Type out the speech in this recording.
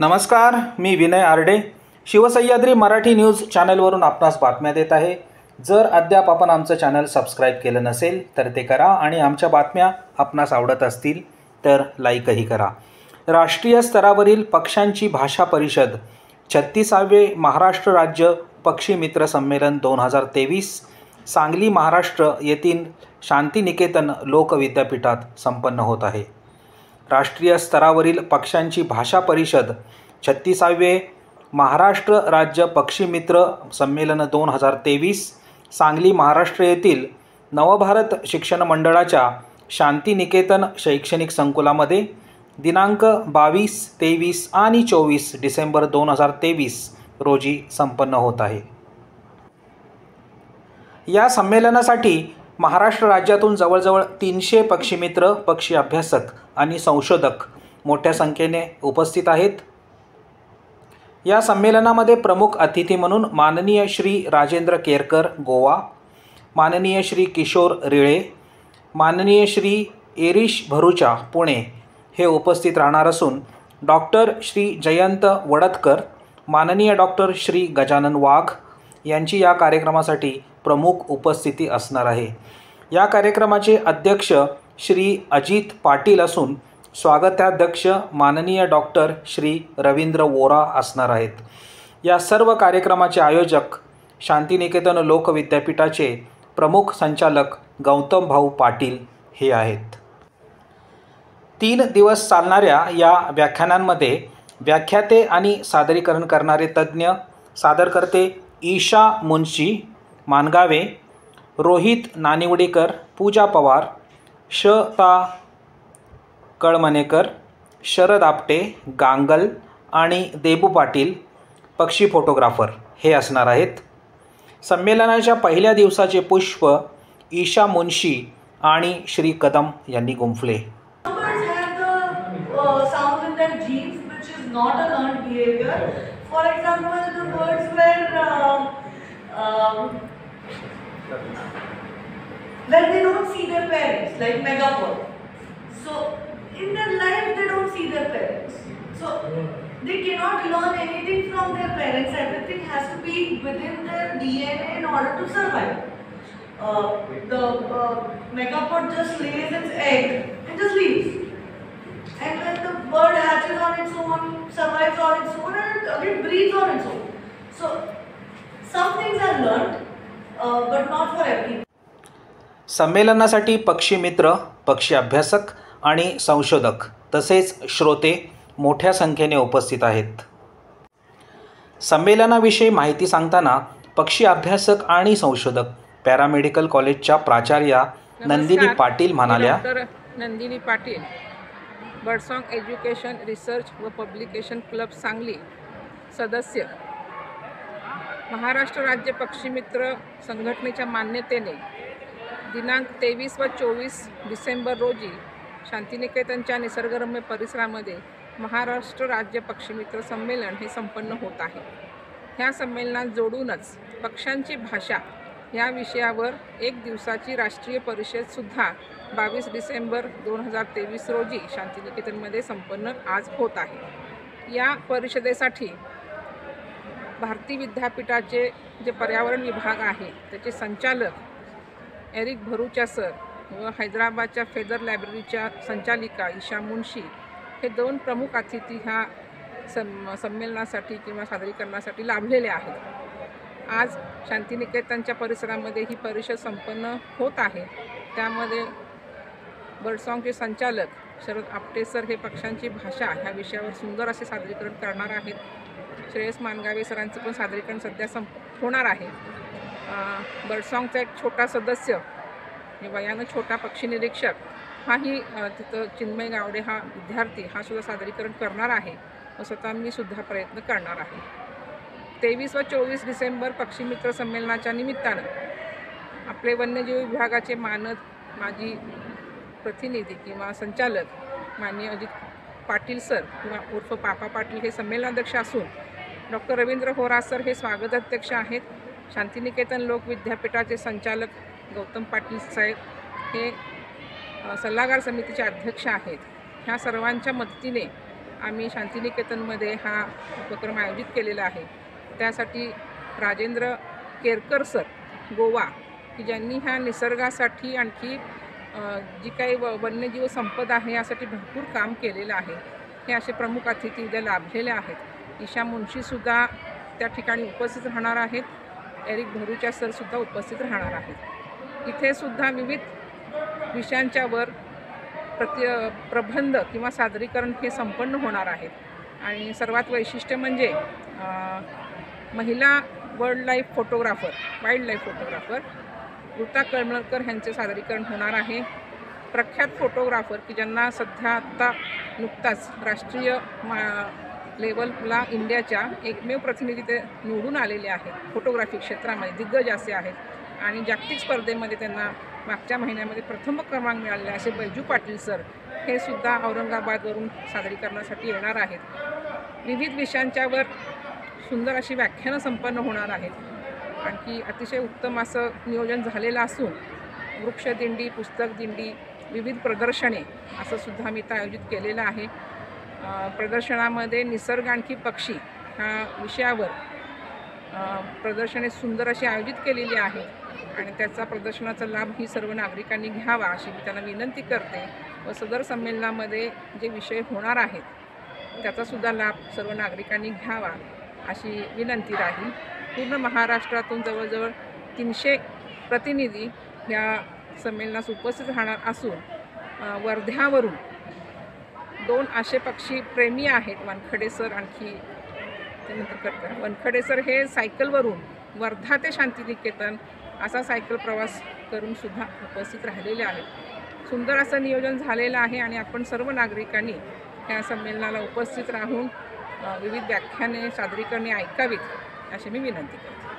नमस्कार, मी विनय आरडे. शिवसह्याद्री मराठी न्यूज चॅनलवरून आपणास बातम्या देत आहे. जर अद्याप आपण आमचं चॅनल सबस्क्राईब केलं नसेल तर ते करा आणि आमच्या बातम्या आपणास आवडत असतील तर लाईकही करा. राष्ट्रीय स्तरावरील पक्ष्यांची भाषा परिषद 36वे महाराष्ट्र राज्य पक्षी मित्र संमेलन 2023 सांगली महाराष्ट्र येथील शांतिनिकेतन लोक विद्यापीठात संपन्न होत आहे. राष्ट्रीय स्तरावरील पक्ष्यांची भाषा परिषद 36वे महाराष्ट्र राज्य पक्षी मित्र संमेलन 2023 सांगली महाराष्ट्र येथील नवभारत शिक्षण मंडळाच्या शांतिनिकेतन शैक्षणिक संकुलामध्ये दिनांक 22, 23 आणि 24 डिसेंबर 2023 रोजी संपन्न होत आहे. या संमेलनासाठी महाराष्ट्र राज्यातून जवळजवळ 300 पक्षीमित्र, पक्षी अभ्यासक आणि संशोधक मोठ्या संख्येने उपस्थित आहेत. या संमेलनामध्ये प्रमुख अतिथी म्हणून माननीय श्री राजेंद्र केरकर गोवा, माननीय श्री किशोर रिळे, माननीय श्री एरिश भरूचा पुणे हे उपस्थित राहणार असून डॉक्टर श्री जयंत वडतकर, माननीय डॉक्टर श्री गजानन वाघ यांची या कार्यक्रमासाठी प्रमुख उपस्थिती असणार आहे. या कार्यक्रमाचे अध्यक्ष श्री अजित पाटील असून स्वागताध्यक्ष माननीय डॉक्टर श्री रवींद्र वोरा असणार आहेत. या सर्व कार्यक्रमाचे आयोजक शांतिनिकेतन लोक विद्यापीठाचे प्रमुख संचालक गौतम भाऊ पाटील हे आहेत. 3 दिवस चालणाऱ्या या व्याख्यानांमध्ये व्याख्याते आणि सादरीकरण करणारे तज्ज्ञ सादरकर्ते ईशा मुंशी मानगावे, रोहित नानिवडेकर, पूजा पवार, ता कळमनेकर, शरद आपटे, गांगल आणि देबू पाटील पक्षी फोटोग्राफर हे असणार आहेत. संमेलनाच्या पहिल्या दिवसाचे पुष्प ईशा मुंशी आणि श्री कदम यांनी गुंफले. For example, the birds where they don't see their parents, like megapod. So in their life they don't see their parents. So they cannot learn anything from their parents. Everything has to be within their DNA in order to survive. The megapod just lays its egg and just leaves. And when the bird hatches on its own, survives on its own, and again breathes on its own. So some things are learned, but not for everyone. संमेलनासाठी पक्षी मित्र, पक्षी अभ्यासक आणि संशोधक तसेच श्रोते मोठ्या संख्येने उपस्थित आहेत. संमेलनाविषयी माहिती सांगताना पक्षी अभ्यासक आणि संशोधक पॅरामेडिकल कॉलेजच्या प्राचार्या नंदिनी पाटील म्हणाल्या. नंदिनी पाटील, बर्डसॉंग एज्युकेशन रिसर्च व पब्लिकेशन क्लब सांगली सदस्य. महाराष्ट्र राज्य पक्षीमित्र संघटनेच्या मान्यतेने दिनांक 23 व 24 डिसेंबर रोजी शांतिनिकेतनच्या निसर्गरम्य परिसरामध्ये महाराष्ट्र राज्य पक्षीमित्र संमेलन हे संपन्न होत आहे. ह्या संमेलनात जोडूनच पक्ष्यांची भाषा या विषयावर 1 दिवसाची राष्ट्रीय परिषदसुद्धा 22 डिसेंबर 2023 रोजी शांतिनिकेतनमध्ये संपन्न आज होत आहे. या परिषदेसाठी भारती विद्यापीठाचे जे पर्यावरण विभाग आहे त्याचे संचालक एरिक भरूचा सर व हैदराबादच्या फेदर लायब्ररीच्या संचालिका ईशा मुंशी हे 2 प्रमुख अतिथी ह्या संमेलनासाठी किंवा सादरीकरणासाठी लाभलेले आहेत. आज शांतिनिकेतनच्या परिसरामध्ये ही परिषद संपन्न होत आहे. त्यामध्ये बर्डसॉंगचे संचालक शरद आपटे सर हे पक्ष्यांची भाषा ह्या विषयावर सुंदर असे सादरीकरण करणार आहेत. श्रेयस मानगावे सरांचं पण सादरीकरण सध्या होणार आहे. बर्डसॉंगचा एक छोटा सदस्य वयानं छोटा पक्षी निरीक्षक हाही तिथं चिन्मय गावडे हा विद्यार्थी हा सुद्धा सादरीकरण करणार आहे व स्वतः मी सुद्धा प्रयत्न करणार आहे. 23 व 24 डिसेंबर पक्षीमित्र संमेलनाच्या निमित्तानं आपले वन्यजीव विभागाचे माजी प्रतिनिधी किंवा संचालक माननीय अजित पाटील सर किंवा उर्फ पापा पाटील हे संमेलनाध्यक्ष असून डॉक्टर रवींद्र वोरा सर हे स्वागताध्यक्ष आहेत. शांतिनिकेतन लोक विद्यापीठाचे संचालक गौतम पाटील साहेब हे सल्लागार समितीचे अध्यक्ष आहेत. ह्या सर्वांच्या मदतीने आम्ही शांतिनिकेतनमध्ये हा उपक्रम आयोजित केलेला आहे. त्यासाठी राजेंद्र केरकर सर गोवा, की ज्यांनी ह्या निसर्गासाठी आणखी जी काही वन्यजीव संपदा आहे यासाठी भरपूर काम केलेलं आहे, हे असे प्रमुख अतिथी उद्या लाभलेले आहेत. ईशा मुंशीसुद्धा त्या ठिकाणी उपस्थित राहणार आहेत. एरिक भरूचा सरसुद्धा उपस्थित राहणार आहेत. इथे सुद्धा विविध विषयांच्यावर प्रबंध किंवा सादरीकरण हे संपन्न होणार आहेत. आणि सर्वात वैशिष्ट्य म्हणजे महिला वाईल्ड लाईफ फोटोग्राफर ऋता कळमळकर यांचे सादरीकरण होणार आहे. प्रख्यात फोटोग्राफर की ज्यांना सध्या आत्ता नुकताच राष्ट्रीय लेवलला इंडियाच्या एकमेव प्रतिनिधी ते निवडून आलेले आहेत. फोटोग्राफी क्षेत्रामध्ये दिग्गज असे आहेत आणि जागतिक स्पर्धेमध्ये त्यांना मागच्या महिन्यामध्ये प्रथम क्रमांक मिळालेले असे बैजू पाटील सर हे सुद्धा औरंगाबादवरून सादरीकरणासाठी येणार आहेत. विविध विषयांच्यावर सुंदर अशी व्याख्यानं संपन्न होणार आहेत. आणखी अतिशय उत्तम असं नियोजन झालेलं असून वृक्षदिंडी, पुस्तक दिंडी, विविध प्रदर्शने असं सुद्धा आम्ही इथं आयोजित केलेलं आहे. प्रदर्शनामध्ये निसर्ग आणखी पक्षी ह्या विषयावर प्रदर्शने सुंदर अशी आयोजित केलेली आहेत आणि त्याचा प्रदर्शनाचा लाभ ही सर्व नागरिकांनी घ्यावा अशी मी त्यांना विनंती करते. व सदर संमेलनामध्ये जे विषय होणार आहेत त्याचासुद्धा लाभ सर्व नागरिकांनी घ्यावा अशी विनंती राहील. पूर्ण महाराष्ट्रातून जवळजवळ 300 प्रतिनिधी या संमेलनास उपस्थित राहणार असून वर्ध्यावरून 2 असे पक्षी प्रेमी आहेत, वानखडे सर आणखी त्यानंतर वानखडे सर हे सायकलवरून वर्धा ते शांतिनिकेतन असा सायकल प्रवास करून सुद्धा उपस्थित राहिलेले आहेत. सुंदर असं नियोजन झालेलं आहे आणि आपण सर्व नागरिकांनी या संमेलनाला उपस्थित राहून विविध व्याख्याने सादरीकरणे ऐकावीत अशी मी विनंती करते.